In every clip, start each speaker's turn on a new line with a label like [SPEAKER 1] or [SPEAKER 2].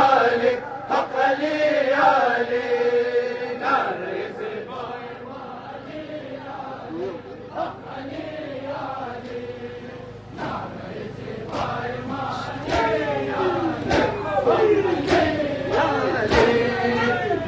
[SPEAKER 1] علي حق علي علي نار سباي مالي علي حق علي علي نار سباي مالي علي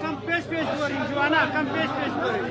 [SPEAKER 2] come face for him. Joanna, come face for him.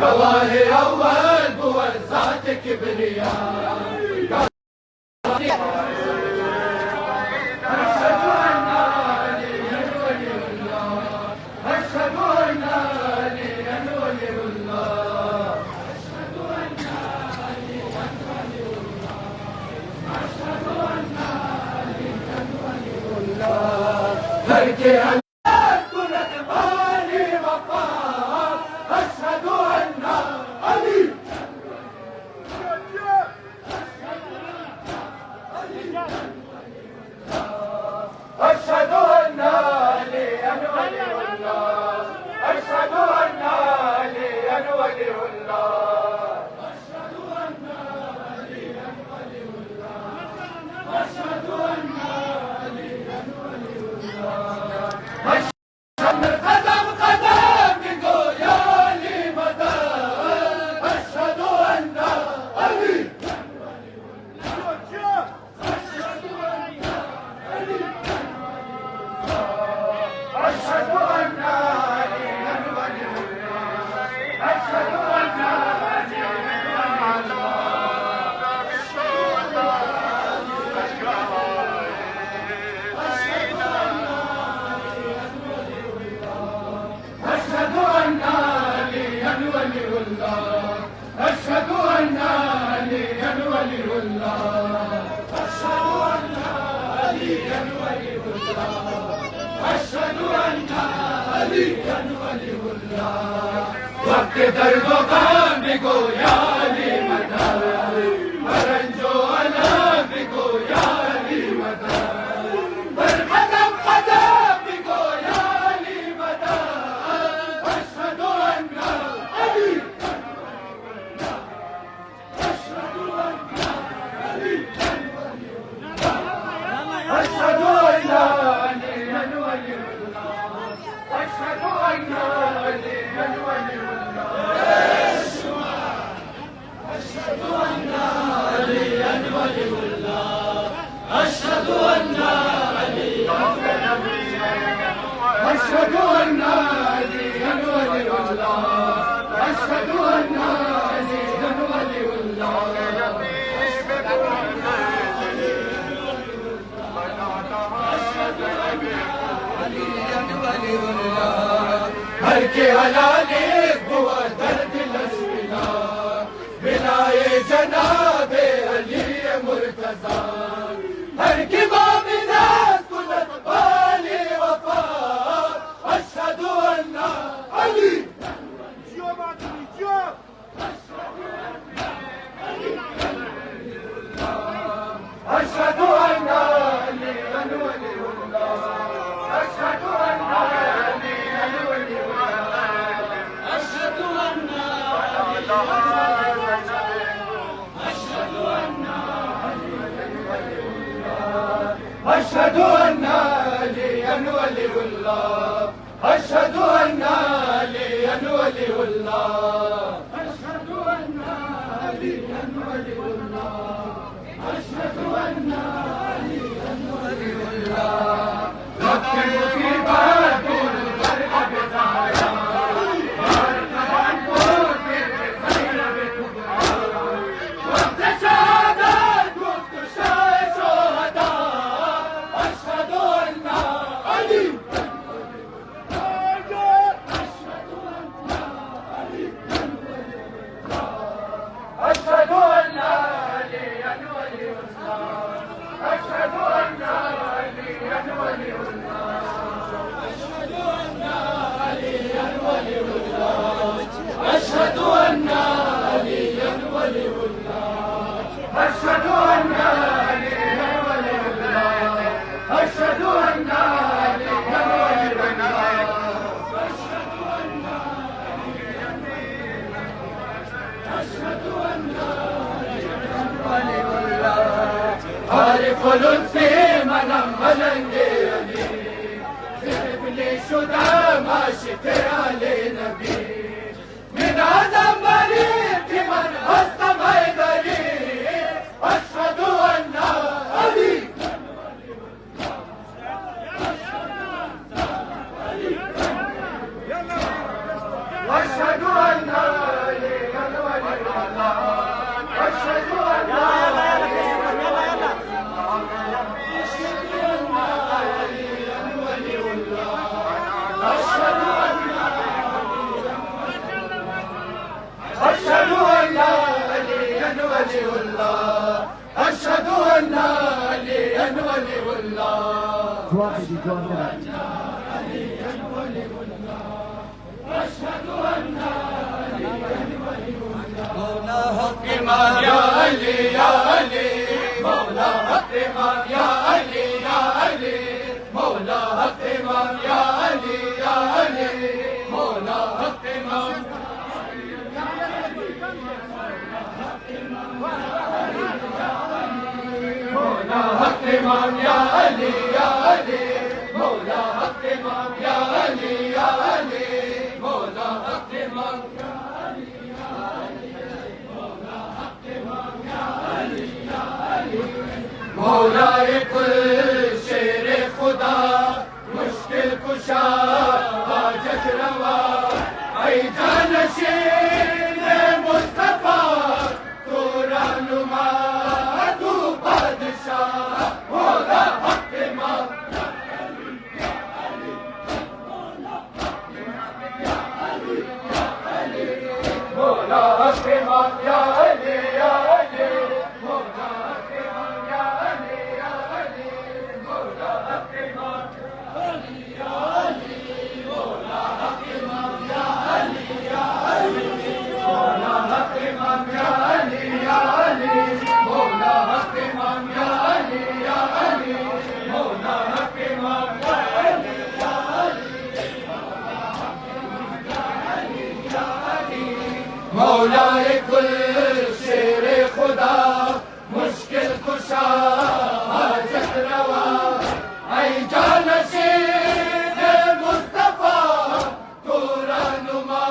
[SPEAKER 1] قواهي أول بوزات كبرياء. أشهد أن عليا ولي الله، أشهد أن عليا ولي الله، أشهد أن عليا ولي الله، أشهد أن عليا ولي الله. هيك أشهد أن عليا ولي الله، أشهد أن عليا ولي الله، أشهد أن عليا ولي الله، أشهد أن عليا ولي الله. أشهد قدم قدم بقويا لي مدى، أشهد أن علي أشهد أن عليا ولي الله، أشهد أن عليا ولي الله، أشهد أن عليا ولي الله، أشهد أن عليا ولي الله، أشهد أن عليا ولي الله، أشهد أن عليا ولي الله. وقت دربان بقويا لي مدى، برنجو أنا بقويا لي مدى، برقدم قدم بقويا لي مدى، أشهد أن علي أشهد أن علي أشهد أن عليا ولي الله، أشهد أن عليا ولي الله، أشهد أن عليا ولي الله، أشهد أن عليا أشهد أن عليا ولي الله، أشهد أن عليا ولي الله. هركي هلالك هو درد الاشبيلاء، بناي جناب علي مرتضى، هركي باب ناس كل بالي وفاء، أشهد أن علي أشهد أن عليا ولي الله، أشهد أن عليا ولي الله، أشهد أن عليا أشهد أن عليا ولي الله، أشهد أن عليا ولي الله، أشهد أن عليا ولي الله، أشهد أن عليا ولي الله، أشهد أن عليا ولي الله. ركب في باب الغرق بزايا، وارتفع الفوق بخير بكبرى، وقت شهادات وقت شهداء، أشهد أن علي أشهد أن عليا ولي الله، أشهد أن عليا ولي الله، أشهد أن عليا ولي الله، أشهد أن عليا ولي الله، أشهد أن عليا ولي الله، أشهد أن عليا ولي الله، أشهد أن أشهد أن ولي الله. عارف لطفي منم ملنجي زرف لي شدا ما شكر علي نبي، من عزم مريض من أسلم هيدري، أشهد أن علي أشهد أن أن عليا ولي الله أشهد أن مولى حق إمام يا علي يا علي مولى حق إمام يا علي يا علي مولى حق إمام يا علي يا علي مولى حق إمام مولى حق إمام يا علي يا علي مولى حق إمام يا علي يا علي مولى حق إمام مولاي كل شیر خدا مشکل کشا حاجت روا ای جانشین مصطفیٰ تو رہنما تو بادشاہ مولا حق امام مولا حق امام یا علی یا علی مولا حق امام یا علی یا علی مولا حق امام یا علی مولا حق امام یا علی یا علی مولا حق امام یا علی یا علی مولا حق امام یا علی یا علی مولا حق امام یا علی یا علی مولای کل شیر خدا مشکل کشا حاجت روا ای جانشین مصطفیٰ تو رہنما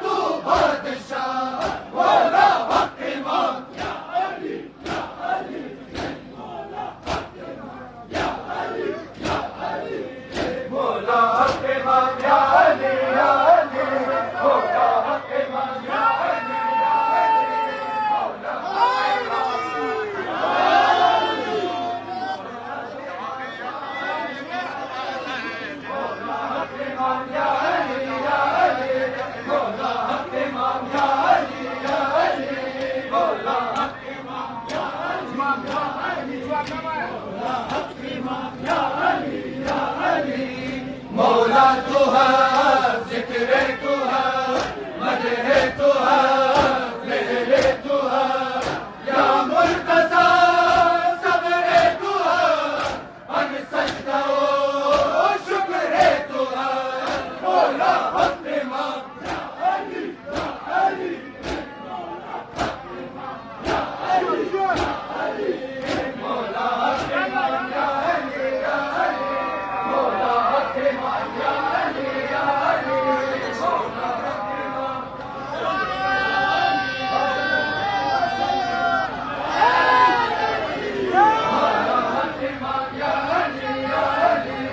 [SPEAKER 1] تو بادشاہ مولا حق امام یا علی یا علی مولا حق امام یا علی یا علی مولا حق امام یا علی یا علی مولا حق امام یا علی یا علی مولا حق امام یا علی یا علی مولا حق امام یا علی یا علی مولا حق امام یا علی مولا حق امام یا علی یا علی مولا تو ہے ذکر تو ہے مدح تو ہے مہر تو ہے یا مرتضی صبر تو ہے ان سجدہ و شکر تو ہے مولا حق امام یا علی یا علی مولا حق امام یا علی یا علی مولا حق امام یا علی یا علی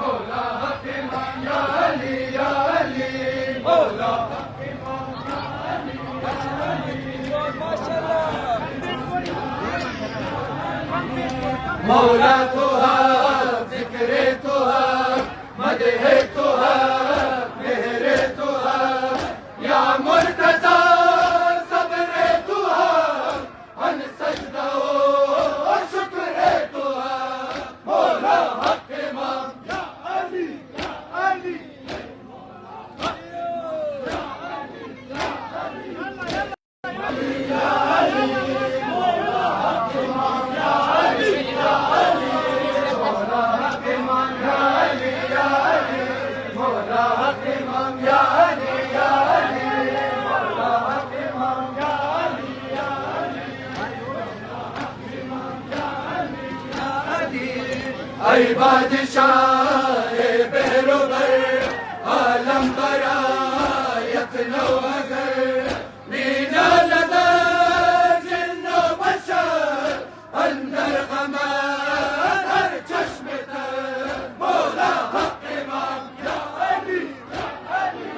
[SPEAKER 1] مولا حق امام یا علی یا علی مولا حق امام مولا تو ہے ذکر تو ہے مدح تو ہے مہر تو ہے یا مرتضی صبر تو ہے ان سجدہ و شکر تو ہے مولا حق امام یا علی یا علی ای بادشاہ بہروبر عالم برایت نو اگر مینا لدى جن و بشر اندر غمان ہر چشم تر مولا حق امام یا علی یا علی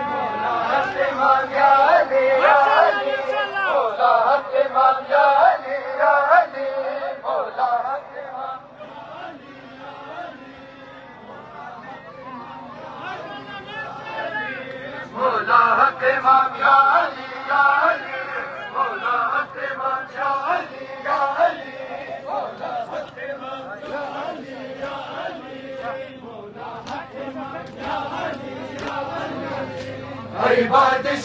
[SPEAKER 1] مولا حق امام یا علی یا علی مولا حق امام یا علی یا علی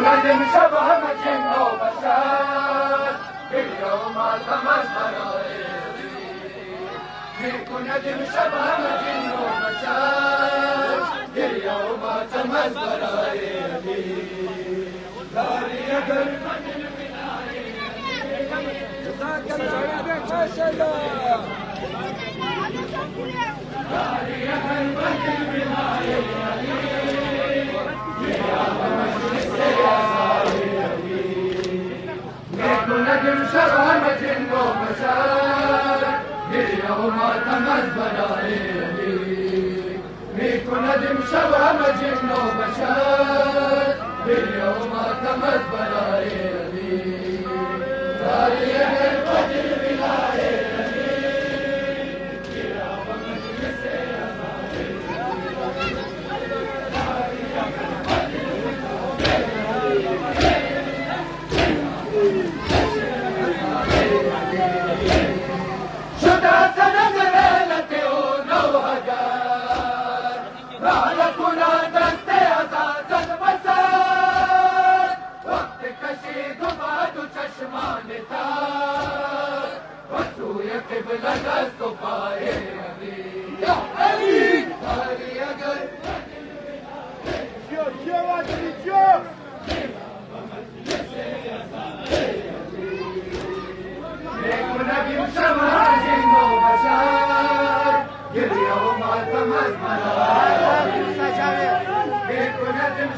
[SPEAKER 1] نجم شبه مجن وبشار اليوم التمس برايدي نجم شبه مجن وبشار اليوم التمس برايدي داري اگر مجن بناي جزاك الله ما شاء الله داري اگر مجن بناي نجم شبه مجن وبشار اليوم تمس براي ميكو نجم شبه مجن وبشار اليوم تمس براي داري اگر بدل بلاي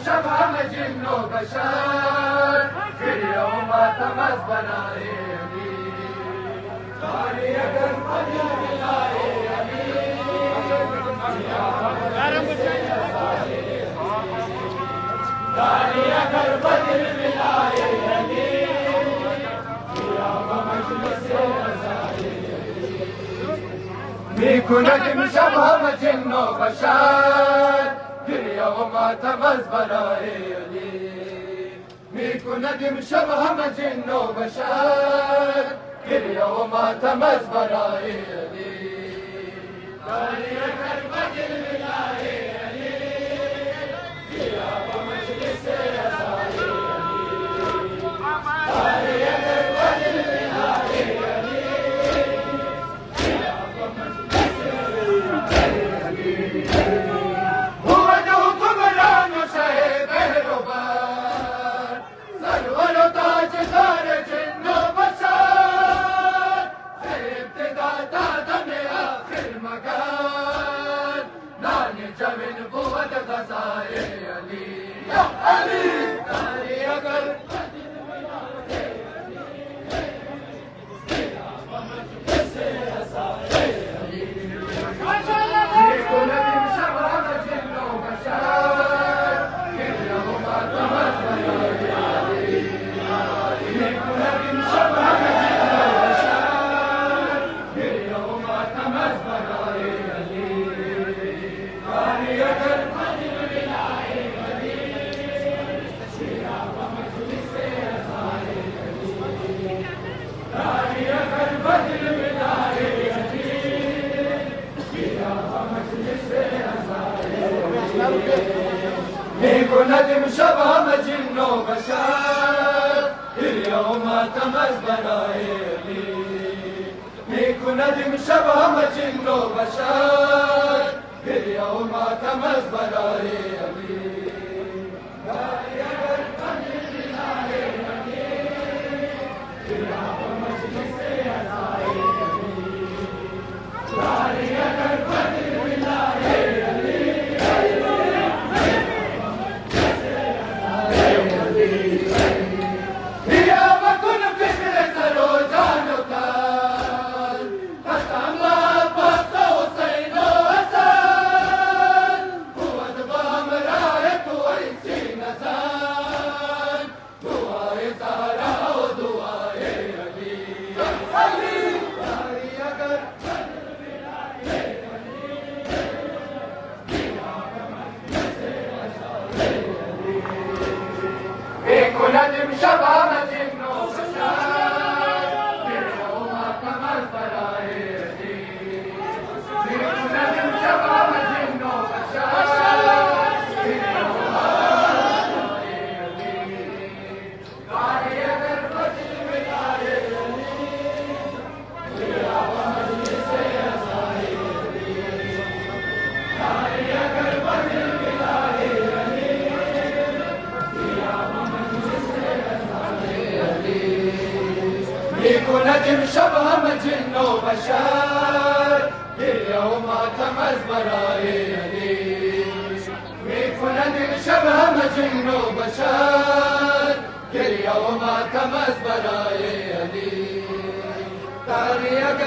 [SPEAKER 1] شبه مجن وبشار اليوم تمس براي داري اگر بدل ملاي داري اگر بدل ملاي ميكو نجم شبه مجن وبشار اليوم تمس براي بيكو ندم شبه ما جن وبشر كل يوم تمز برايلي طريق البدل بالعيلي ثياب مجلس يا صايلي طريق البدل بالعيلي ثياب مجلس يا صايلي هو دوكم رانو شهيد الربار سلوى تاج خارج النبشار في ابتداء دم اخر مكان ناني جمن بود غزاي علي يا علي ناري اگر بيكو ندم شبه مجن وبشر اليوم تمز برايلي بيكو ندم شبه مجن وبشر اليوم تمز برايلي ندم شبه مجن وبشر اليوم تمز برايلي بيكو ندم شبه مجن وبشر اليوم طريق البدل بالعيلي ثياب مجلس يا صايلي طريق البدل بالعيلي بيكو ندم شبه مجن وبشر اليوم تمز برايلي بيكو ندم شبه مجن وبشر اليوم تمز برايلي طريق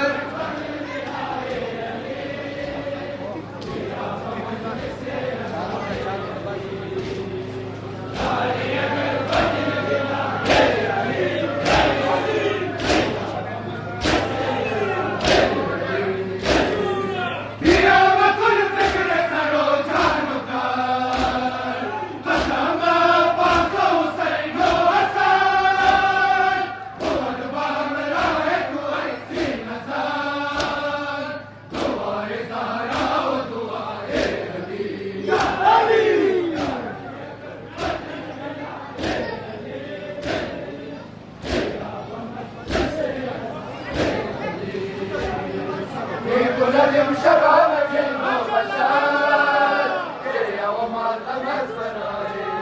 [SPEAKER 1] ندم شبه مجن وبشر اليوم تمز برايلي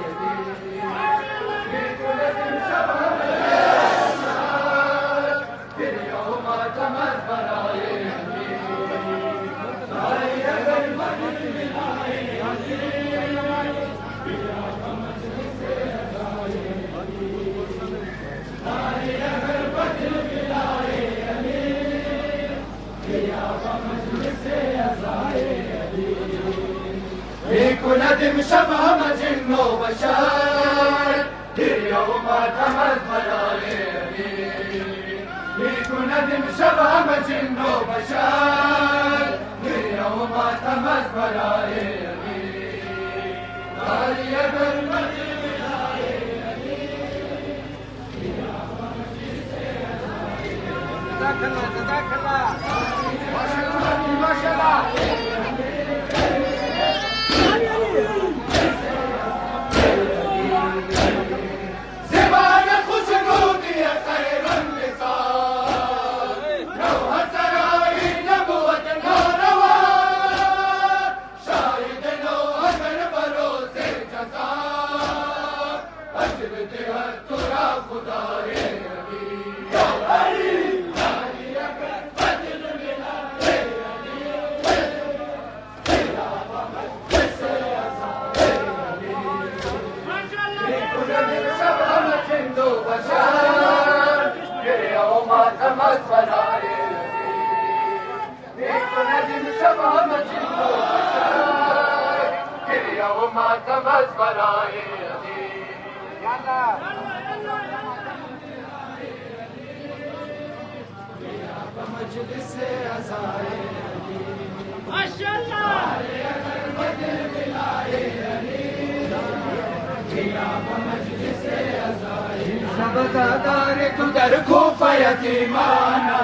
[SPEAKER 1] بيكو ندم شبه مجن وبشر اليوم تمز برايلي طريق البدل بالعيلي طريق البدل بالعيلي بيكو ندم شبه مجن وبشر اليوم تمز برايلي بيكو ندم شبه مجن وبشر اليوم تمز برايلي طريق البدل بالعيلي ما شاء الله زمان خشنود يا خير النساء نوها سراي نبوة ناروان شاهد نوها بروز الجزاء أجبتها التراب خداي يا علي وما تمس براي مجلس أزاي
[SPEAKER 2] ما شاء الله
[SPEAKER 1] شبزادار در کوفه یتیمانا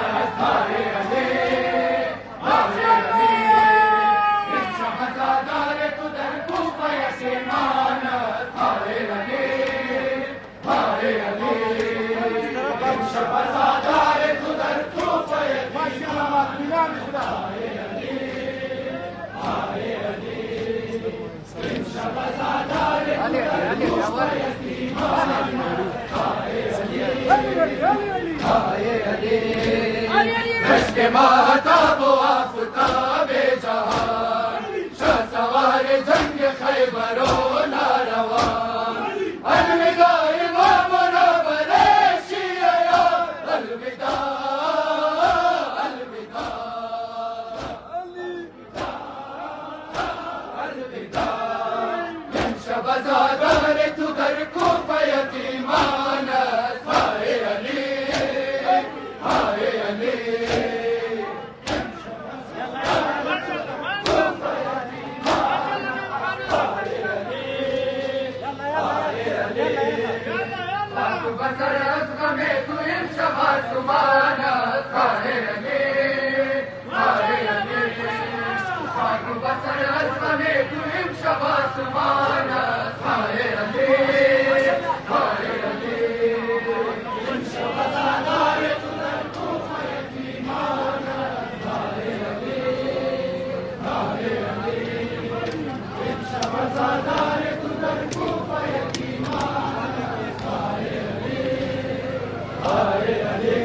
[SPEAKER 1] عشق مهتاب و آفتاب جهان شاه سوار جنگ خیبر و ناروان الوداع امام رهبر شیعه الوداع الوداع من شب زادار تو در کوفه یتیمان است های علی های علی بسر از غم تو این شب آسمان است های علی های علی خاک بسر از غم تو این شب آسمان است های علی های علی این شب زادار تو در کوفه یتیمان است های علی های علی این شب زادار تو در کوفه یتیمان است های علی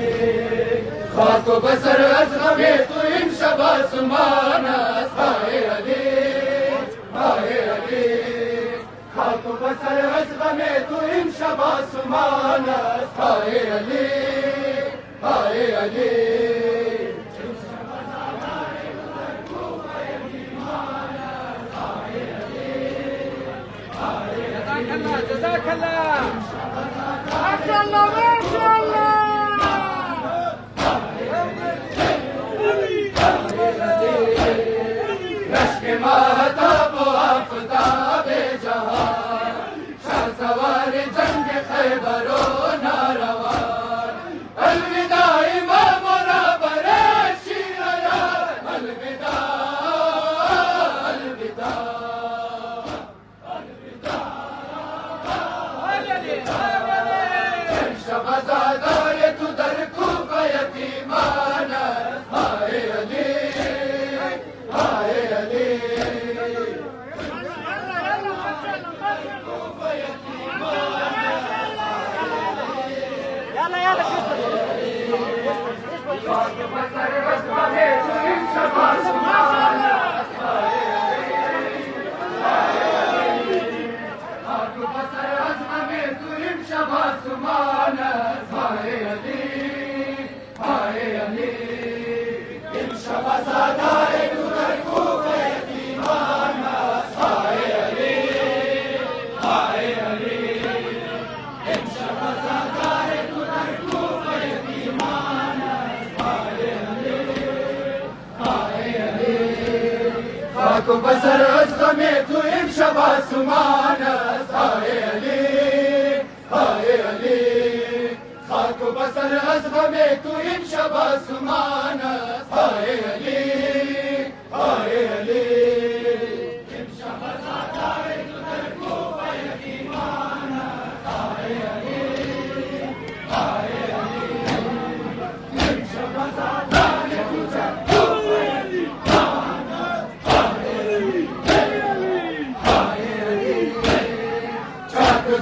[SPEAKER 1] خاک و بسر از غم تو این شب آسمان است های علی های علی خاک و بسر از غم تو این شب آسمان است های علی های علی
[SPEAKER 2] جزاك الله ما شاء الله ما شاء الله
[SPEAKER 1] رشک مهتاب و آفتاب جهان شاه سوار جنگ خیبر و ناروان الوداع امام رهبر شیعه الوداع الوداع شب زادار تو در کوفه یتیمان است های علی های علی
[SPEAKER 2] يلا يلا
[SPEAKER 1] خاک بسر از غم تو این شب آسمان است های علی خاک بسر از غم تو این شب آسمان است های علی های علی این شب زادار تو در کوفه یتیمان است های علی های علی این شب زادار تو در کوفه یتیمان است های علی های علی خاک و بسر از غم تو این شب آسمان است های علی های علی خاک و بسر از غم تو این شب شباسمان هاي علي هاي علي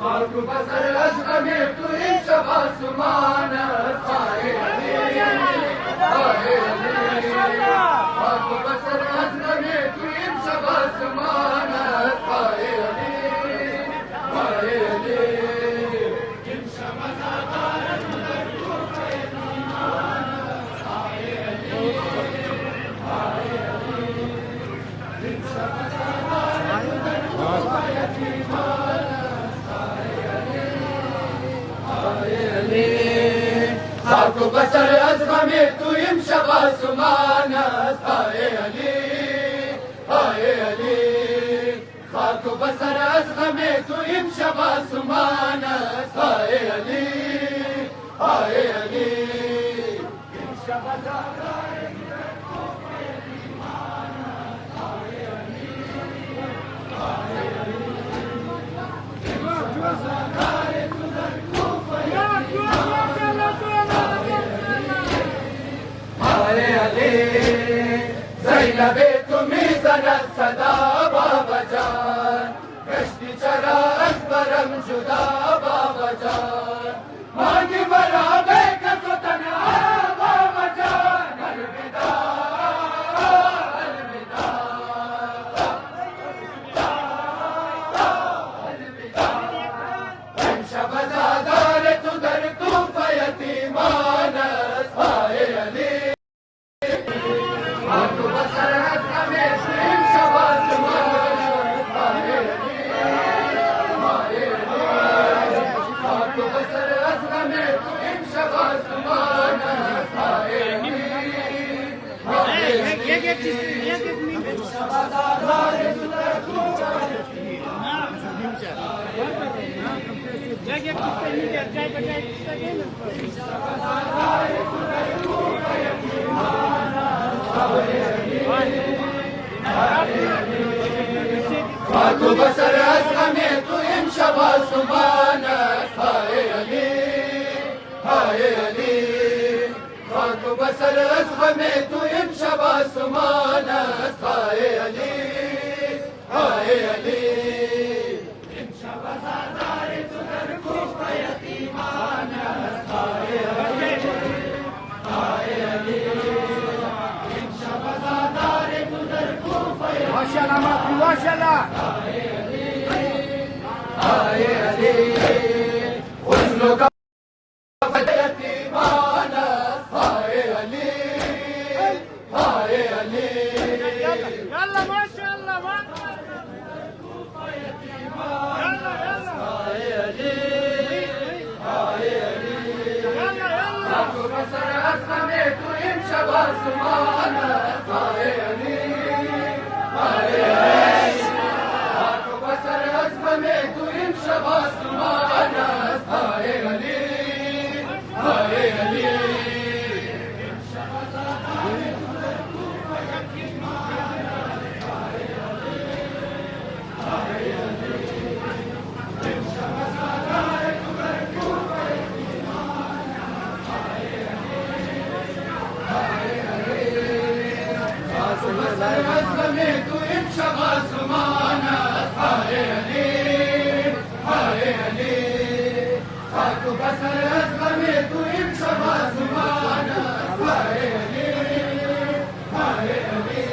[SPEAKER 1] خاک بسر از غم تو این شب آسمان هاي علی هاي علی خاک بسر از غم تو این شب آسمان هاي علی هاي علی خاک بسر از غم تویم شب آسمان است هاي علی هاي علی خاک بسر از غم تویم شب آسمان است هاي علی هاي علی هاي علی زینب تو میزند صدا بابا جان گشتی چرا از برم جدا بابا جان مانگی مرا بیکس و تنها بابا جان الوداع الوداع امشب زادار تو در کوفه یتیمان است هاي علی خاک بسر از غم تویم شب آسمان است هاي علی هاي علی خاک بسر از غم تویم شب آسمان است هاي علی هاي خاک بسر از غم تویم شب آسمان است هاي علی هاي علی خاک بسر از غم تویم شب آسمان است هاي علی هاي علی
[SPEAKER 2] ماشاءالله ماشاءالله
[SPEAKER 1] هاي علی حسنك یتیمان است هاي علی هاي علی
[SPEAKER 2] يلا ما شاء الله ما
[SPEAKER 1] هاي علی هاي علی خاک بسر از غم تویم شب آسمان است هاي علی هاي علی خاک بسر از غم تویم شب آسمان است هاي علی هاي علی تویم شب آسمان است هاي علی هاي علی خاک بسر از غم تویم شب آسمان است هاي علی هاي علی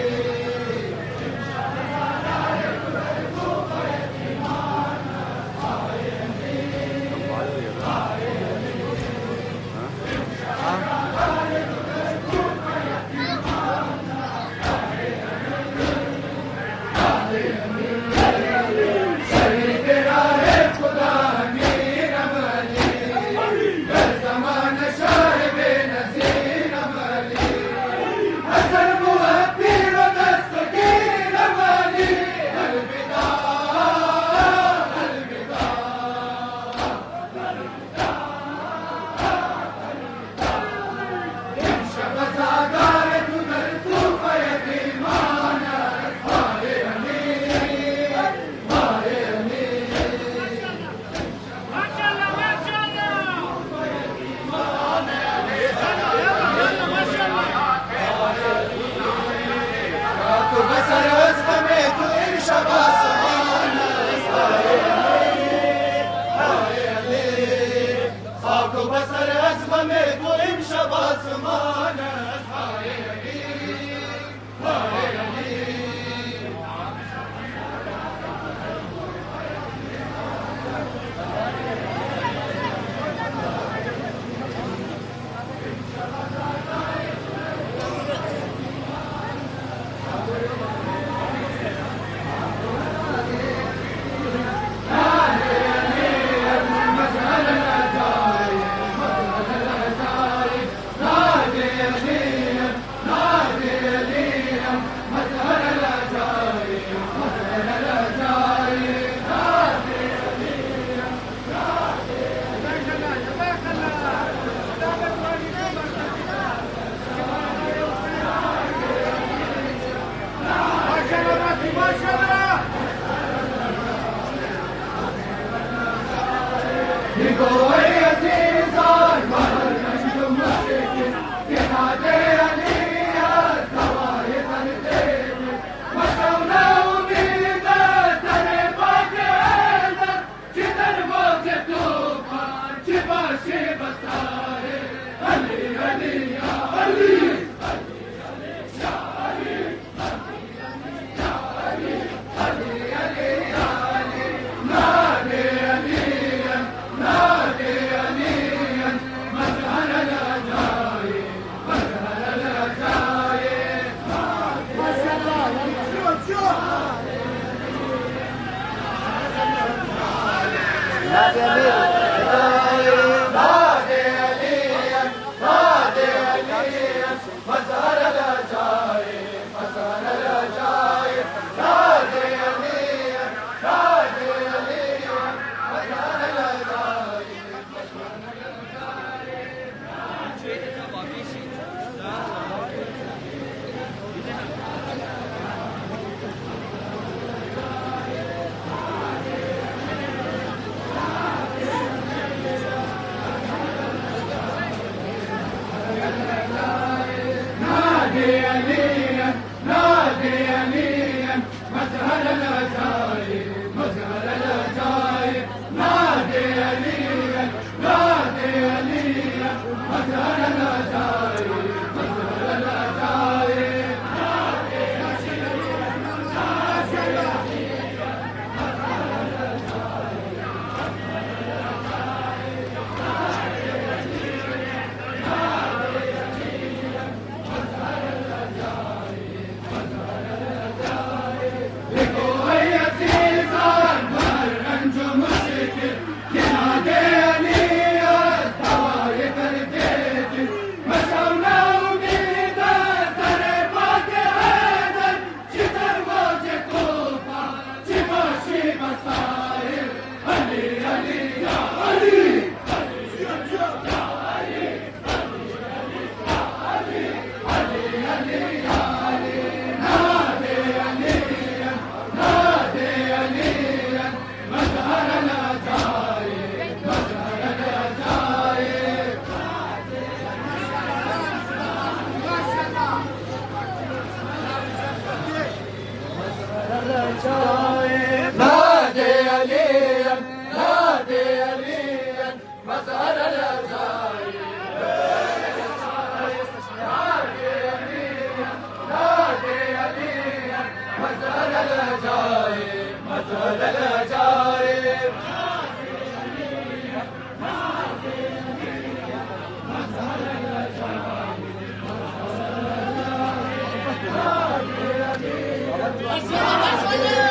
[SPEAKER 2] Başla!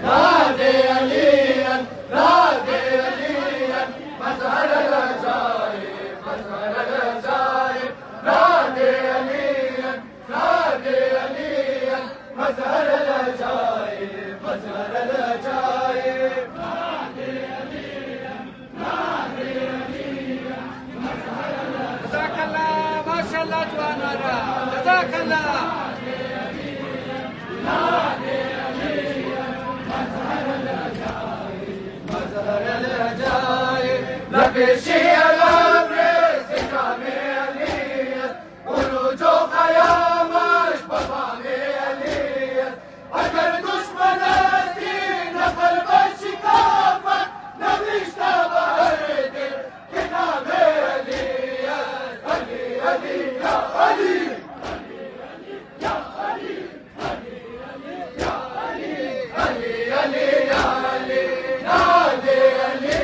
[SPEAKER 1] نادي عليا نادي عليا مظهر العجائب مظهر العجائب نادي عليا نادي عليا مظهر العجائب مظهر العجائب نادي عليا نادي عليا مظهر العجائب
[SPEAKER 2] جزاك الله ما شاء الله جوانا جزاك الله
[SPEAKER 1] لبشي الأمر سكامي أليس ورجو قيامش بطامي أليس أجر دشمن أسكين قلب الشكافة نبيش تبهرد كتابي أليس علي علي يا علي يا علي يا علي علي علي يا علي نادي علي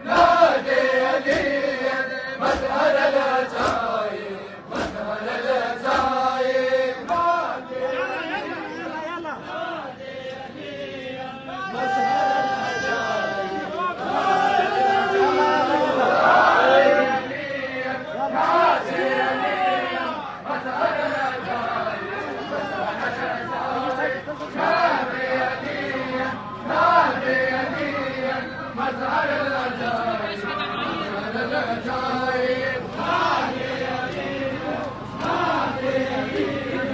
[SPEAKER 1] نادي عليا مظهر العجائب مظهر العجائب نادي عليا نادي عليا مظهر العجائب نادي عليا مظهر العجائب نادي عليا نادي عليا مظهر العجائب العجائب نادي عليا نادي عليا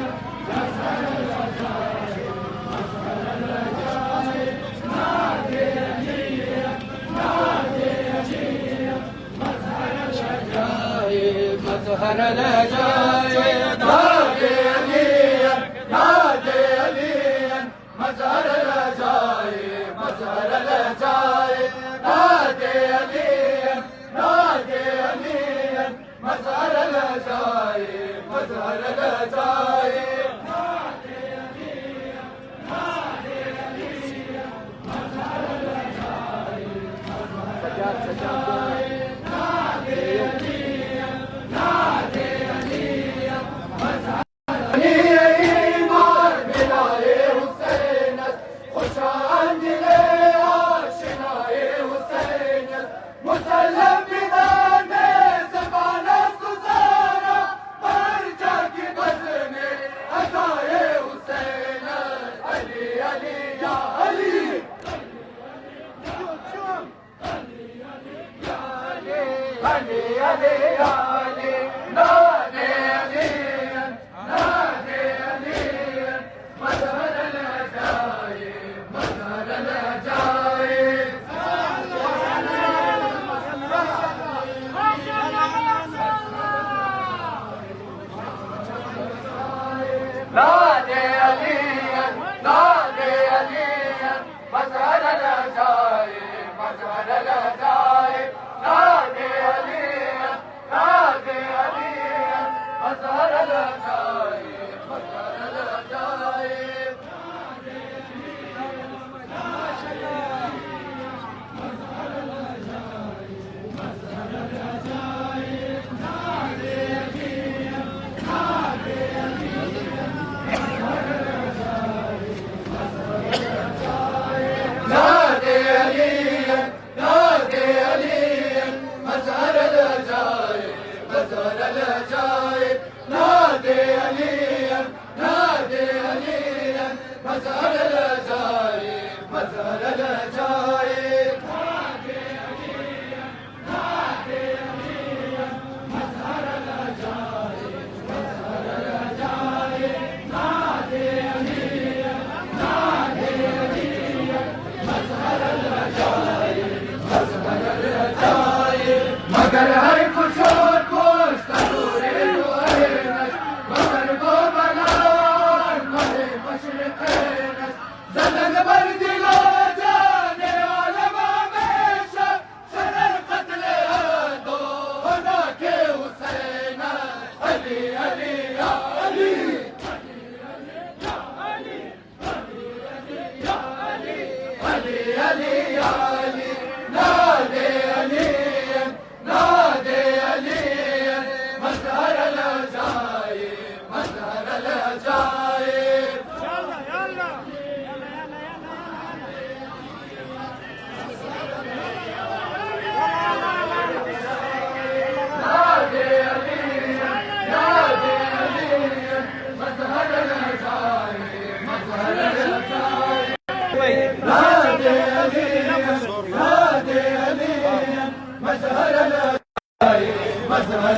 [SPEAKER 1] مظهر العجائب مظهر العجائب نادي عليا نادي عليا مظهر العجائب مظهر العجائب نادي عليا نادي عليا مظهر العجائب مظهر العجائب نادي عليا نادي عليا مظهر العجائب مظهر العجائب نادي عليا نادي عليا مظهر العجائب مظهر العجائب نادي عليا نادي عليا مظهر ایمان بلای حسین است خوشا دل آشنای حسین است مسلم بدان زبان است گزارا بر جگ بزم عطای حسین است علی علی یا علی علی علی یا علی نادی علی نادي عليا مظهر العجائب مظهر العجائب نادي عليا نادي عليا مظهر العجائب مظهر العجائب نادي عليا نادي عليا مظهر العجائب مظهر العجائب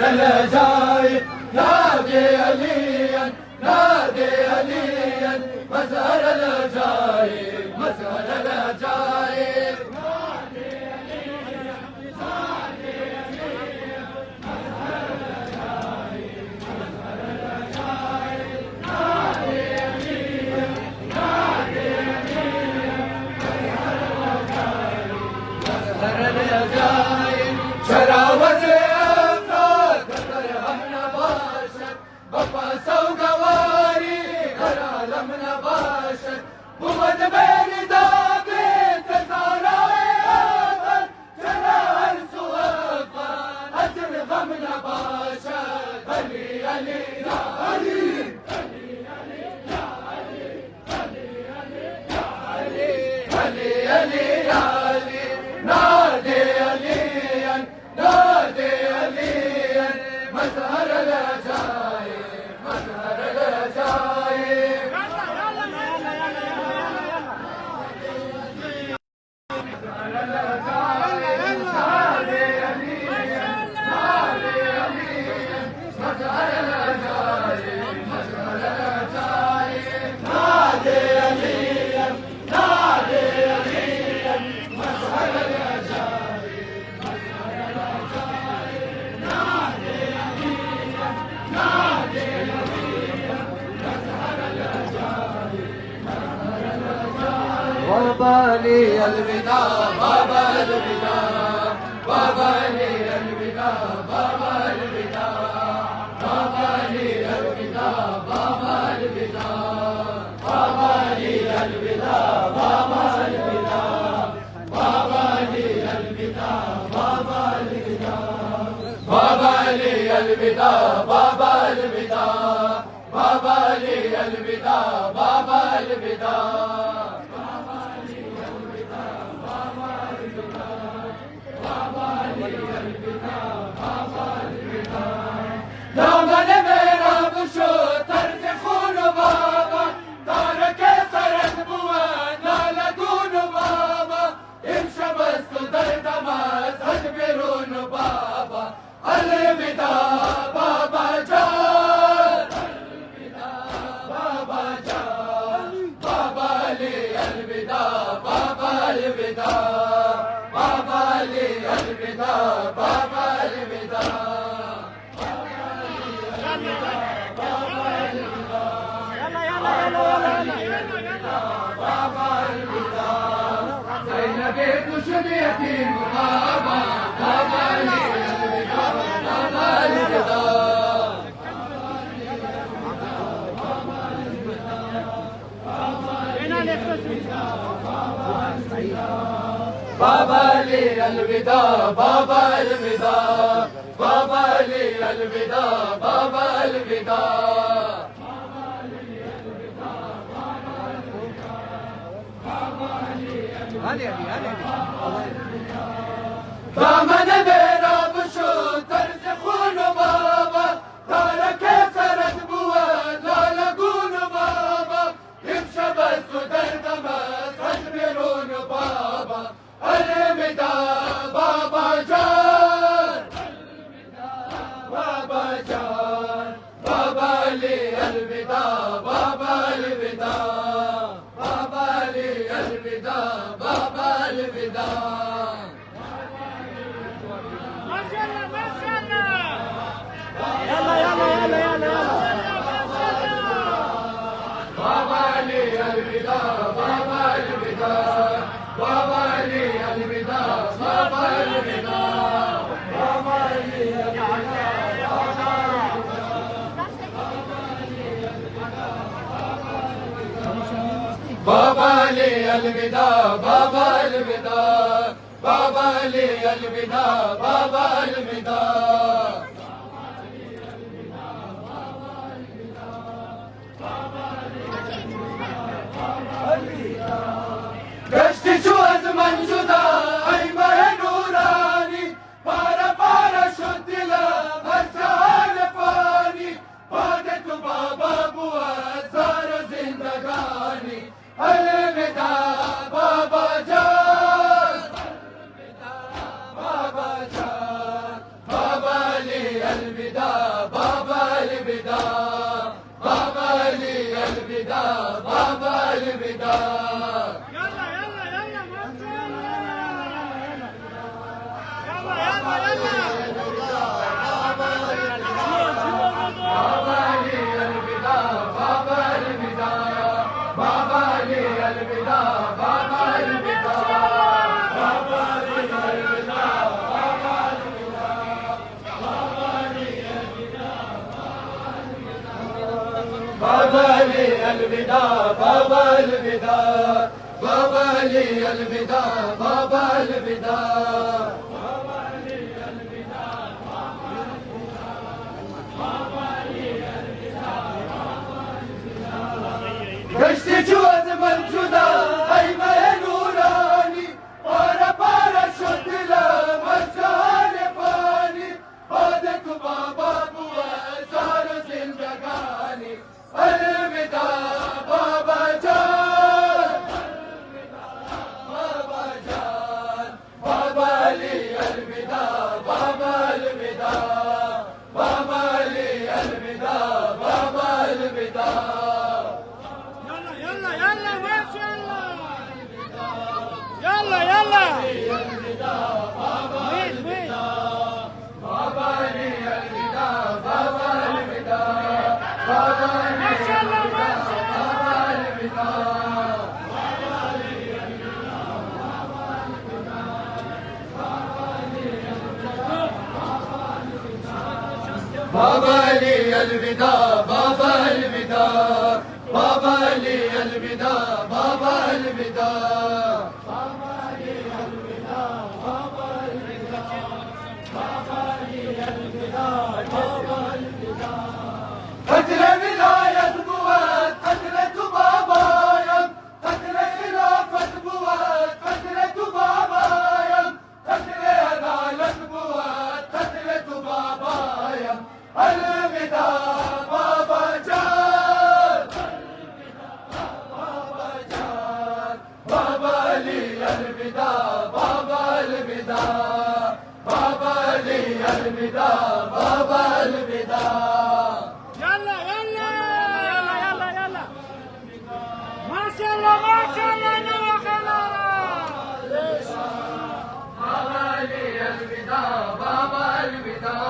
[SPEAKER 1] العجايب نادي عليا نادي عليا مزار العجايب مزار العجايب شراوة أفراد درهم نباشر بابا سوق واري العالم نباشر بود بين دابي تزارعي أفر شراء السوافان أجر غم نباشر علي علي يا علي علي علي يا علي نادي عليا نادي عليا مزهر العجايب مزهر العجايب بابا لي الوداع بابا الوداع بابا لي الوداع بابا الوداع بابا لي الوداع بابا الوداع بابا لي الوداع بابا الوداع بابا لي الوداع بابا الوداع بابا لي الوداع بابا الوداع بابا لي الوداع بابا الوداع دامن میرا بشو طرف خون بابا تارک سرت بود نالگون بابا امشب است و دردم از حد بیرون بابا الوداع بابا جان الوداع بابا جان بابا لی الوداع بابا الوداع بابا لی الوداع بابا الوداع زينب تشد يتيم بابا بابا لي الوداع بابا الوداع بابا لي الوداع بابا الوداع بابا لي الوداع بابا الوداع دامن میرا بشو طرز خون بابا تارک سرت بود لالگون بابا امشب است و دردم است از بیرون بابا الوداع بابا جان بابا جان بابا لی الوداع بابا الوداع بابا لی الوداع بابا الوداع
[SPEAKER 2] ما شاء الله ما شاء الله يلا يلا يلا يلا
[SPEAKER 1] بابا لي الوداع بابا الوداع بابا لي الوداع بابا الوداع بابا لي بابا لي الوداع بابا الوداع بابا لي الوداع بابا الوداع گشتی چو از من جدا ای ماه نورانی پارا پارا شد دلم از جهان فانی باد تو بابا بود زار و زندگانی الوداع بابا جان بابا جان بابا لي الوداع بابا الوداع بابا لي الوداع بابا الوداع گشتی جو از من جدا ای مه نورانی پاره پاره شد دلم از جهان فانی باد تو بابا بود سار و زندگانی الوداع بابا جان بابا جان بابا لی الوداع بابا الوداع بابا لی الوداع بابا الوداع
[SPEAKER 2] يلا يلا
[SPEAKER 1] بابا لي الوداع بابا الوداع بابا
[SPEAKER 2] ما شاء الله ما شاء
[SPEAKER 1] بابا لي الوداع بابا الوداع بابا لي الوداع بابا الوداع قتل ولاية بواد قتلة بابايم قتل خلافة بواد قتلة بابايم قتل عدالة بواد قتلة بابايم الوداع بابا جان بابا جان بابا لي الوداع بابا الوداع بابا لي الوداع بابا الوداع
[SPEAKER 2] يلا يلا يلا يلا يلا ما شاء الله ما شاء الله نوى خلاص
[SPEAKER 1] بابا لي الوداع بابا الوداع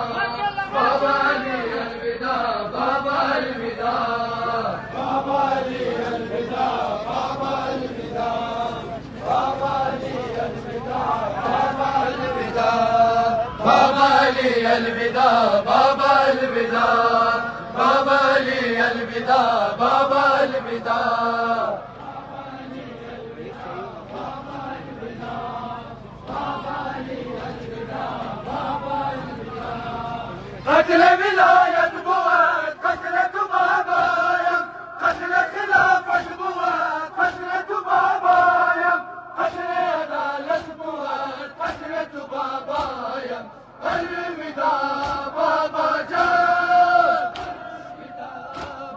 [SPEAKER 1] بابا لي الوداع بابا الوداع بابا لي الوداع بابا الوداع بابا لي الوداع بابا الوداع بابا لي الوداع بابا الوداع بابا لي الوداع بابا الوداع قتل ولاية بواد قتلة بابايم قتل خلافة بواد قتلة بابايم قتل عدالة بواد قتلة بابايم الوداع بابا جان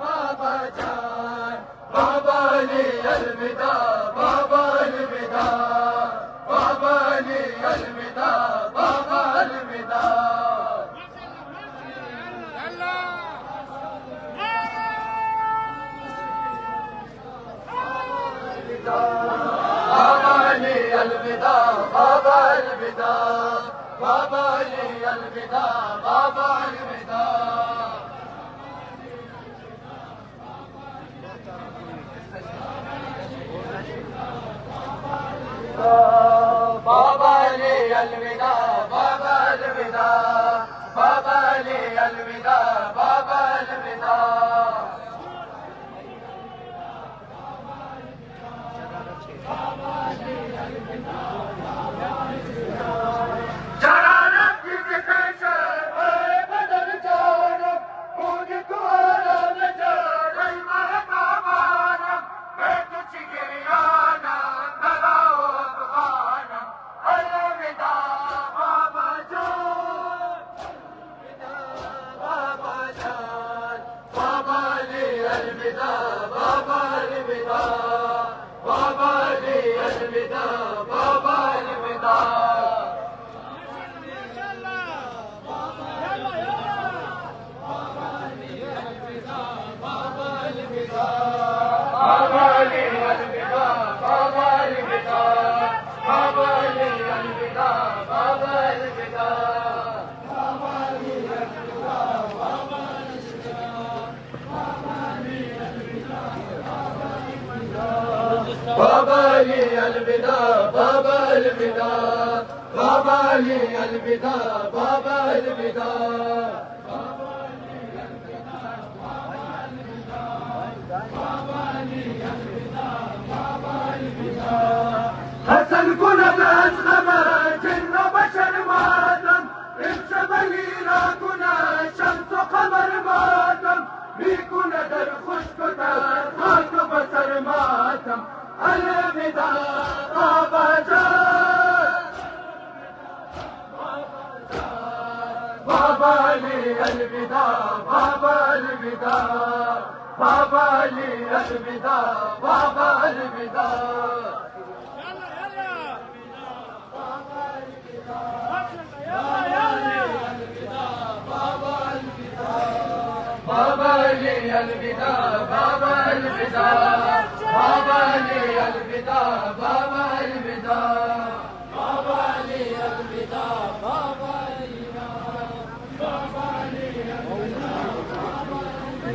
[SPEAKER 1] بابا جان بابا لي الوداع بابا الوداع بابا لي الوداع بابا الوداع بابا لي الوداع بابا الوداع بابا لي الوداع بابا الوداع بابا لي الوداع بابا الوداع بابا لي الوداع بابا الوداع جانم کی کشر اے بدل جانم مجھ کو آرام جان ای محتابانم میں تجھ گریانا نگاو افغانم الوداع بابا جان بابا جان بابا لي الوداع بابا الوداع بابا لي الوداع بابا الوداع بابا لي الوداع بابا الوداع بابا لي الوداع بابا الوداع بابا لي الوداع بابا الوداع بابا لي الوداع بابا الوداع الوداع بابا علي الوداع بابا الوداع بابا علي الوداع بابا الوداع بابا علي الوداع بابا الوداع بابا علي الوداع بابا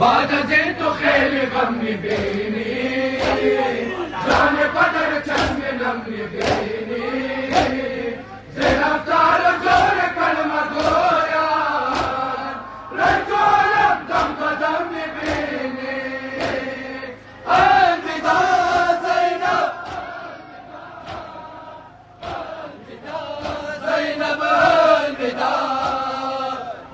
[SPEAKER 1] بعد زيت خيل غم بيني جان قدر چشم نم بيني زين افطار جور كلمة گويا رجول دم قدم بيني الوداع زينب زينب الوداع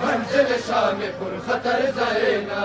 [SPEAKER 1] منزل شام پر خطر زینا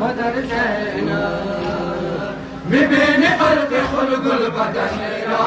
[SPEAKER 1] قدر زينا ببين قلب خلق البدن را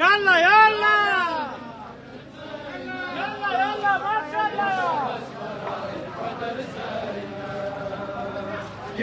[SPEAKER 2] يلا يلا يلا يلا ما شاء الله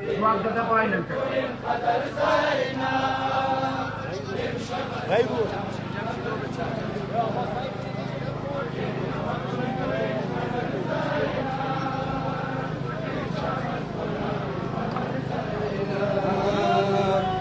[SPEAKER 3] وقت دباين انت
[SPEAKER 1] قدر سينا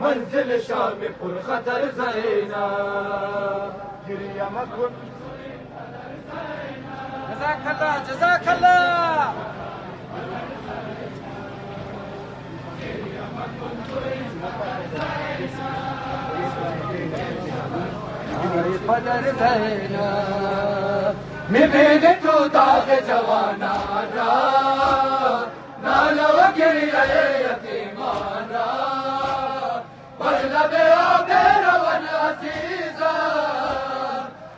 [SPEAKER 1] منزل شام پر خطر زینب
[SPEAKER 3] گریه مکن
[SPEAKER 2] جزاك الله جزاك الله
[SPEAKER 1] قدر زینب میبینی تو داغ جوانان را ناله و گریه یتیمان را بر لب آب روان عزیزم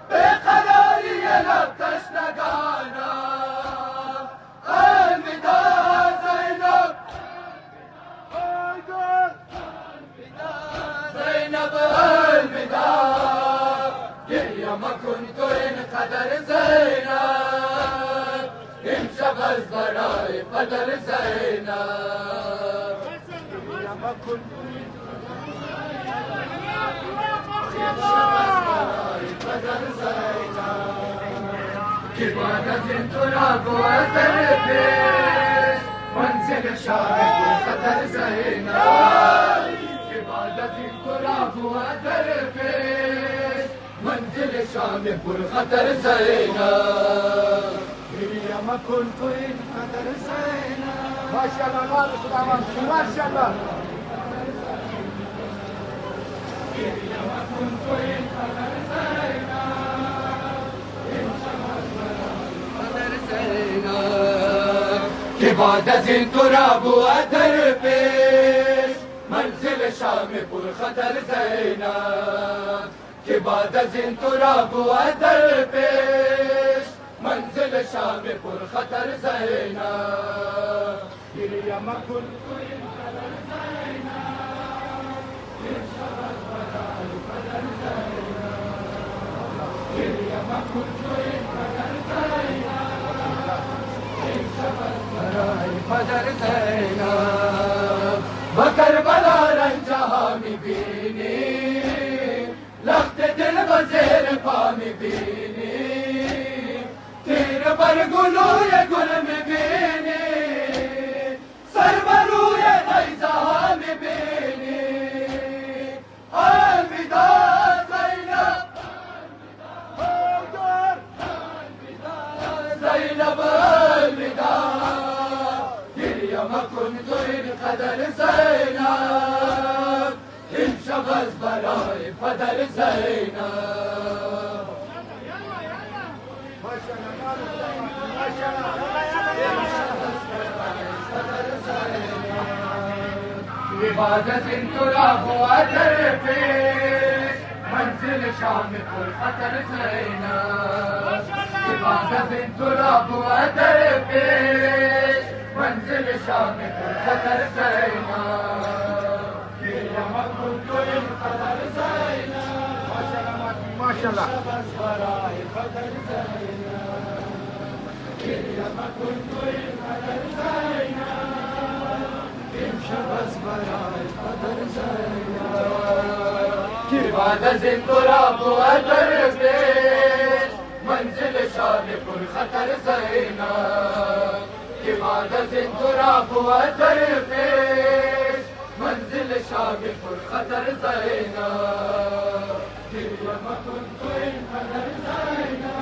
[SPEAKER 1] بیقراری لب تشنگانم الوداع زینب زینب الوداع گریه مکن تو اینقدر زینب امشب از برای قدر زینب
[SPEAKER 3] گریه مکن
[SPEAKER 1] که بعد از این تو را گوهر پیش منزل شام پر خطر زینب که بعد از این تو را گوهر پیش منزل شام پر خطر زینب
[SPEAKER 3] گریه مکن تو اینقدر زینب ماشاءالله مال خداوند ماشاءالله
[SPEAKER 1] گریه مکن تو اینقدر زینب که بعد از این تو را بوادر پیش منزل شام پر خطر زینب که بعد از این تو را بوادر پیش منزل شام پر خطر زینب
[SPEAKER 3] گریه مکن
[SPEAKER 1] قدر زینب و کربلا رنجها میبینی لخت دل و زیر پا میبینی تیر بر گلوی گل میبینی سر بر روی نیزه ها میبینی الوداع زینب زینب الوداع گریه مکن تو اینقدر زینب امشب از برای پدر زینب بعد از این تو را بوادر پیش منزل شام پر خطر زینب بعد از این تو را بوادر پیش منزل شام پر خطر زینب گریه مکن تو اینقدر زینب
[SPEAKER 3] ماشاءالله
[SPEAKER 1] گریه مکن تو اینقدر زینب امشب از برای قدر زینب که بعد از این تو را بوادر پیش منزل شام پر خطر زینب که بعد از این تو را بوادر پیش منزل شام پر خطر زینب گریه مکن تو اینقدر زینب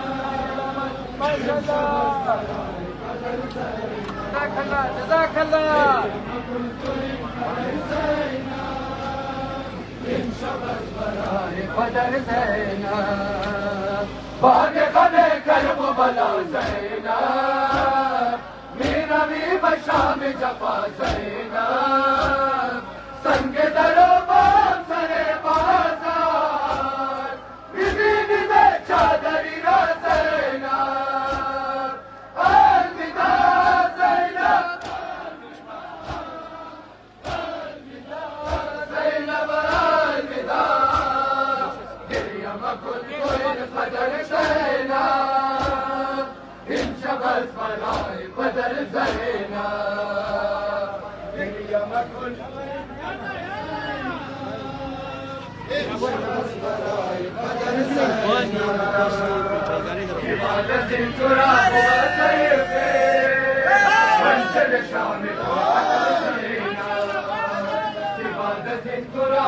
[SPEAKER 2] جزاك الله جزاك الله
[SPEAKER 1] قدر زینب باغ غم کرب و بلا زینب میروی به شام جفا زینب سنگ در و بام سر بازار میبینی به چادری را زینب الوداع زینب زینب الوداع گریه مکن تو اینقدر زینب امشب از برای قدر زینب گریه مکن بعد از این تو را بوادر پیش منزل شام پر خطر زینب بعد از این تو را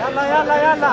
[SPEAKER 2] يلا يلا يلا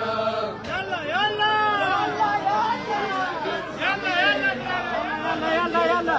[SPEAKER 2] يلا يلا يلا يلا يلا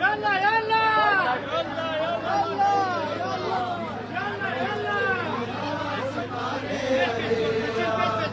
[SPEAKER 2] يلا يلا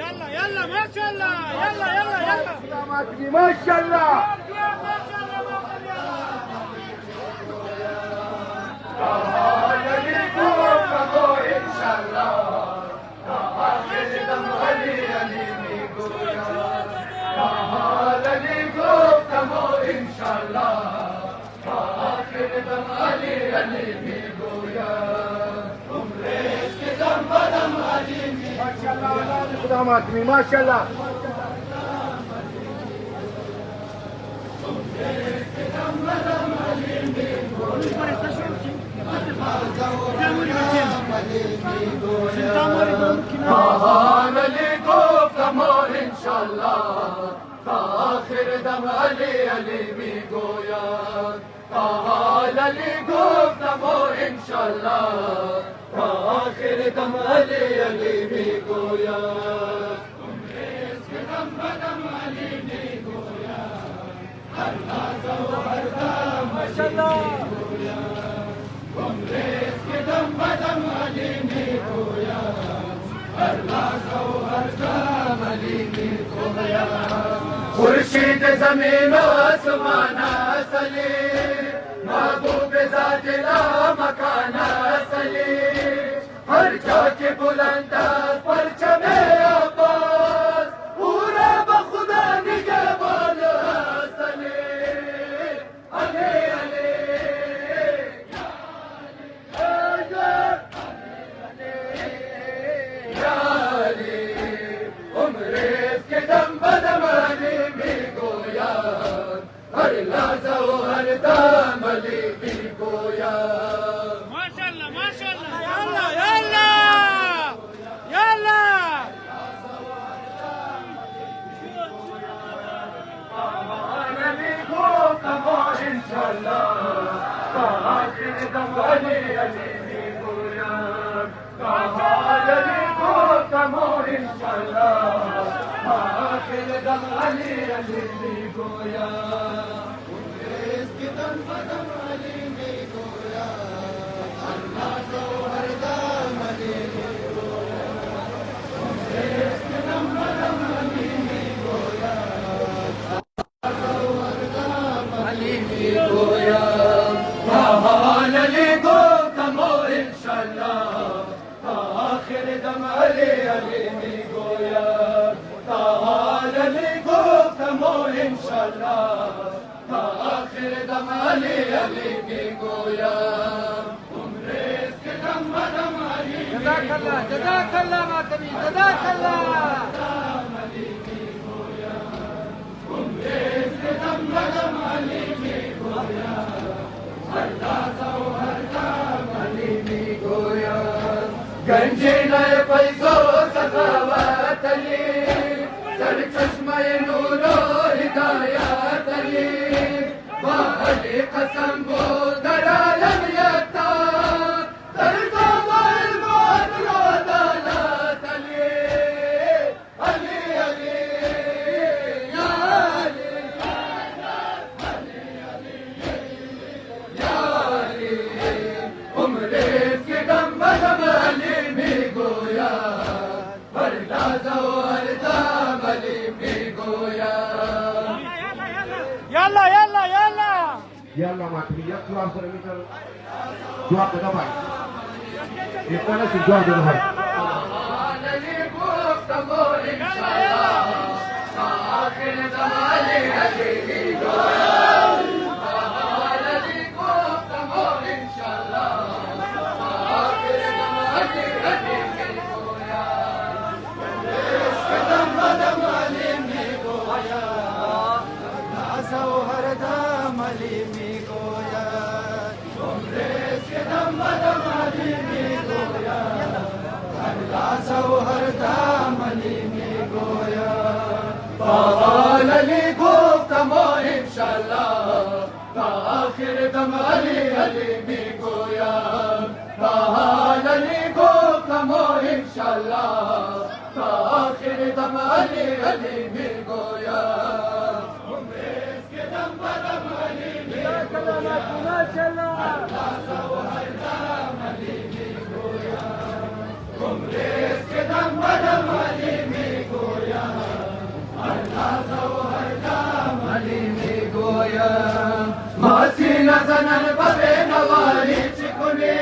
[SPEAKER 2] يلا يلا ما شاء الله يلا يلا يلا
[SPEAKER 3] ما شاء الله ما شاء الله علی گفتم انشالله تا آخر دم علی علی میگوید علی گفتم انشالله تا آخر دم علی علی میگوید عمریست که دم بدم علی میگوید هر لحظه و هر دم ماشاءالله عمریست که دم بدم علی میگوید هر لحظه و هر دم علی میگوید خورشید زمین و آسمان اصلی محبوب ذات لا مکان اصلی ہر جا کے بلند است پرچم عباس پورا بخدا نگہبان اصلی علی علی یا علی عمریست کے دم بدم علی میگوید ہر لحظه و هر دم علی میگوید
[SPEAKER 2] ما شاء الله ما شاء الله يلا يلا يلا
[SPEAKER 3] علی گفتم انشالله تا آخر دم علی علی میگوید علی گفتم انشالله تا آخر دم علی علی میگوید عمریست که دم بدم علی میگوید هر لحظه و هر دم علی میگوید عمریست که دم بدم علی میگوید علی میگوید علی گفتم انشالله تا آخر دم علی علی میگوید علی گفتم انشالله تا آخر دم علی علی میگوید عمریست که دم بدم علی
[SPEAKER 2] جزاك الله جزاك الله ما تبي جزاك الله
[SPEAKER 3] عمریست که دم بدم علی میگوید هر لحظه و هر دم علی میگوید گنجینه فیض و سخاوت علی قسم بود در عالم یکتا در زمان الموت و عدالت علی علی علی یا علی یا علی عمرت که دم بدم علی میگوید هر لحظه و هر دم علی میگوید
[SPEAKER 2] يلا يلا يلا
[SPEAKER 1] يلا معتمديات جواب سره میتر جواب بده بھائی اتنا نہ جواب دے بھائی
[SPEAKER 3] علی گفتم انشاءالله آخر دم علی علی میگوید علی گفتم انشاءالله آخر دم علی علی میگوید دم بدم علی میگوید هر دم علی میگوید عمرت که دم بدم علی میگوید هر لحظه و هر دم علی میگوید با علی گفتم انشاءالله تا آخر دم علی علی میگوید با علی گفتم انشاءالله تا آخر دم علی علی میگوید ماسی نزنن ببه نواری چکنی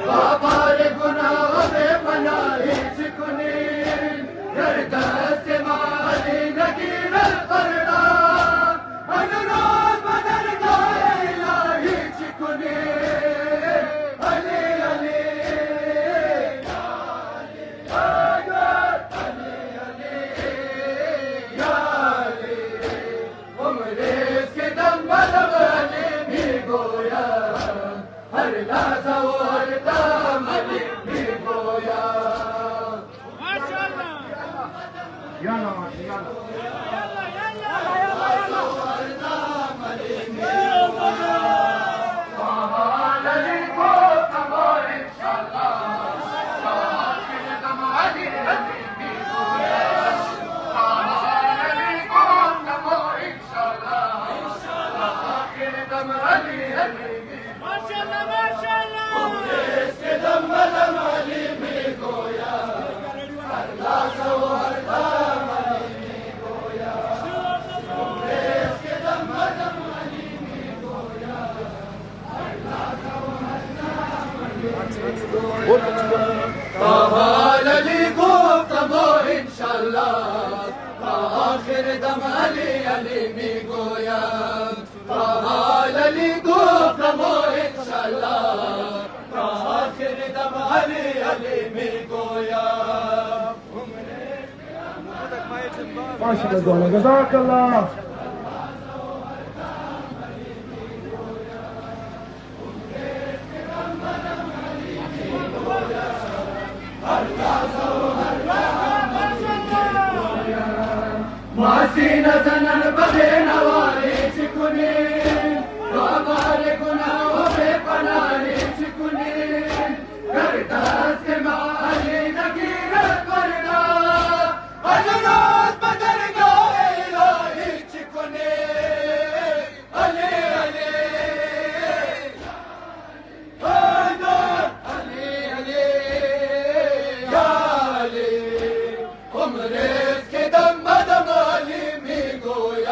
[SPEAKER 3] بابار گناه به پناهی چکنی در دست ما علی نگیر قرنا اگران بدن گاه الهی چکنی علی علی هر لحظه و هر دم علی میگوید
[SPEAKER 2] ما شاء الله
[SPEAKER 1] يلا معتمديات
[SPEAKER 2] يلا يلا
[SPEAKER 3] علی گفتم انشاءالله آخر دم علی علی میگوید علی گفتم انشاءالله آخر دم علی علی
[SPEAKER 2] ما شاء الله ما شاء الله
[SPEAKER 3] که دم بدم علی میگوید هر لحظه و هر دم علی میگوید که دم بدم علی میگوید هر لحظه و هر دم علی گفتم انشاءالله تا آخر دم علی علی میگوید علی گفتم انشاءالله تا آخر دم علی علی میگوید
[SPEAKER 1] ما شاء الله جزاك الله
[SPEAKER 3] ماسی نزنن بده نواری چکنی بابار گناه به پناهی چکنی در دست ما علی نگیر کرنا اجرات بدر گاه الهی چکنی علی علی علی علی یا علی عمرت که دم بدم علی میگوید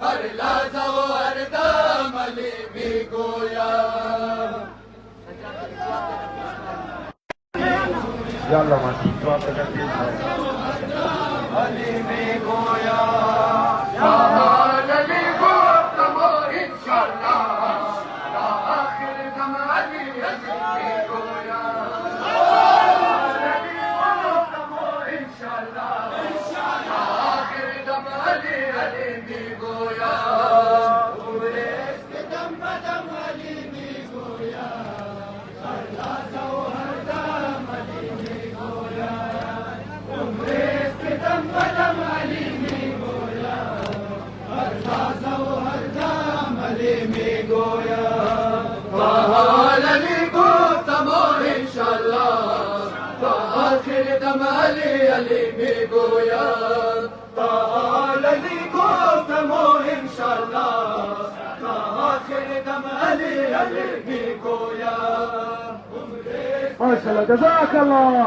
[SPEAKER 3] هر لحظه و هر دم علی میگوید
[SPEAKER 1] يلا معتمديات
[SPEAKER 3] علی میگوید علی گفتم انشاءالله تا آخر دم علی علی میگوید علی گفتم انشاءالله تا آخر دم علی علی میگوید عمرت که دم بدم علی میگوید هر لحظه و هر دم علی میگوید عمرت که دم بدم علی میگوید هر لحظه و هر دم علی دم علي علي بيقويا طال لي قوتمو إن شاء الله آخر دم علي علي بيقويا
[SPEAKER 1] ما شاء الله جزاك الله.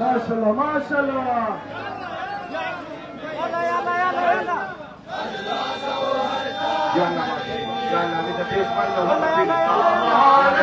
[SPEAKER 1] ما شاء الله ما شاء الله.
[SPEAKER 2] يلا يلا يلا يلا
[SPEAKER 1] يلا يلا إذا في اسمعنا
[SPEAKER 2] يلا
[SPEAKER 1] ولا
[SPEAKER 2] يلا
[SPEAKER 1] في
[SPEAKER 2] يلا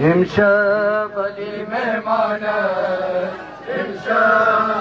[SPEAKER 3] امشب علی مهمان امشب